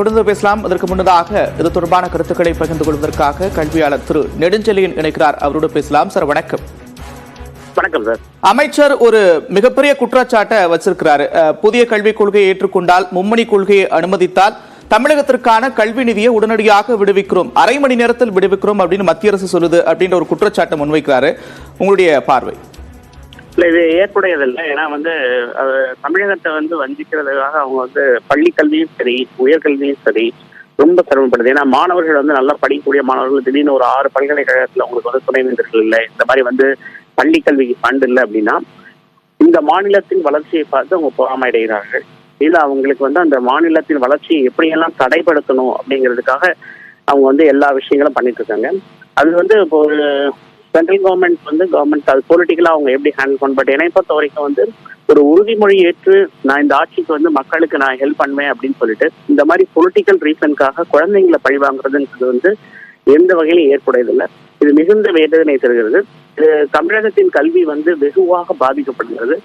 தொடர்ந்து பேசலாம். அதற்கு முன்னதாக இது தொடர்பான கருத்துக்களை பகிர்ந்து கொள்வதற்காக கல்வியாளர் திரு நெடுஞ்செழியன் இணைக்கிறார். அவரோடு பேசலாம். சார் வணக்கம். வணக்கம் சார். அமைச்சர் ஒரு மிகப்பெரிய குற்றச்சாட்டை வச்சிருக்கிறாரு. புதிய கல்விக் கொள்கையை ஏற்றுக்கொண்டால், மும்மணி கொள்கையை அனுமதித்தால் தமிழகத்திற்கான கல்வி நிதியை உடனடியாக விடுவிக்கிறோம், அரை மணி நேரத்தில் விடுவிக்கிறோம் அப்படின்னு மத்திய அரசு சொல்லுது அப்படின்ற ஒரு குற்றச்சாட்டை முன்வைக்கிறாரு. உங்களுடைய பார்வை? இது ஏற்புடையதில்லை. ஏன்னா தமிழகத்தை வஞ்சிக்கிறதுக்காக அவங்க பள்ளி கல்வியும் சரி, உயர்கல்வியும் சரி ரொம்ப சிரமப்படுது. ஏன்னா மாணவர்கள் நல்லா படிக்கக்கூடிய மாணவர்கள் திடீர்னு ஒரு 6 பல்கலைக்கழகத்துல அவங்களுக்கு துணைவேந்தர்கள் இல்லை, இந்த மாதிரி பள்ளி கல்விக்கு ஃபண்ட் இல்லை அப்படின்னா இந்த மாநிலத்தின் வளர்ச்சியை பார்த்து அவங்க பொறாமையடைகிறார்கள். இல்ல அவங்களுக்கு அந்த மாநிலத்தின் வளர்ச்சியை எப்படியெல்லாம் தடைப்படுத்தணும் அப்படிங்கிறதுக்காக அவங்க எல்லா விஷயங்களும் பண்ணிட்டு இருக்காங்க. அது இப்போ ஒரு சென்ட்ரல் கவர்மெண்ட் அது பொலிட்டிக்கலா அவங்க எப்படி ஹேண்டில் பண்ண, பட் என்னை பொறுத்த வரைக்கும் ஒரு உறுதிமொழி ஏற்று நான் இந்த ஆட்சிக்கு மக்களுக்கு நான் ஹெல்ப் பண்ணுவேன் அப்படின்னு சொல்லிட்டு இந்த மாதிரி பொலிட்டிக்கல் ரீசனுக்காக குழந்தைங்களை பழிவாங்குறதுன்றது எந்த வகையிலும் ஏற்புடையதில்லை. இது மிகுந்த வேதனை தருகிறது. தமிழகத்தின் கல்வி வெகுவாக பாதிக்கப்படுகிறது.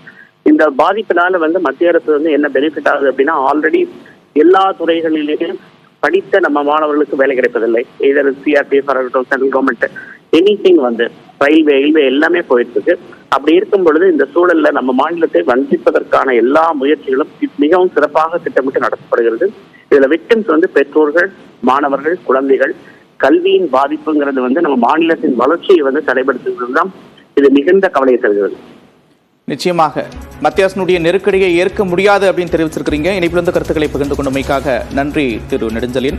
இந்த பாதிப்பினால மத்திய அரசு என்ன பெனிஃபிட் ஆகுது அப்படின்னா, ஆல்ரெடி எல்லா துறைகளிலேயும் படித்த நம்ம மாணவர்களுக்கு வேலை கிடைப்பதில்லை. இதர் சிஆர்பிஎஃப் இருக்கட்டும், சென்ட்ரல் கவர்மெண்ட், எனிதிங் ரயில்வே எல்லாமே போயிட்டு இருக்கு. அப்படி இருக்கும் பொழுது இந்த சூழல்ல நம்ம மாநிலத்தை வஞ்சிப்பதற்கான எல்லா முயற்சிகளும் மிகவும் சிறப்பாக திட்டமிட்டு நடத்தப்படுகிறது. இதுல விக்டிம்ஸ் பெற்றோர்கள், மாணவர்கள், குழந்தைகள். கல்வியின் பாதிப்புங்கிறது நம்ம மாநிலத்தின் வளர்ச்சியை தடைபடுத்துகிறது தான் இது மிகுந்த கவலையை தருகிறது. நிச்சயமாக மத்திய அரசினுடைய நெருக்கடியை ஏற்க முடியாது அப்படின்னு தெரிவிச்சிருக்கிறீங்க. இணைப்பிலிருந்து கருத்துக்களை பகிர்ந்து கொண்டமைக்காக நன்றி திரு நெடுஞ்செழியன்.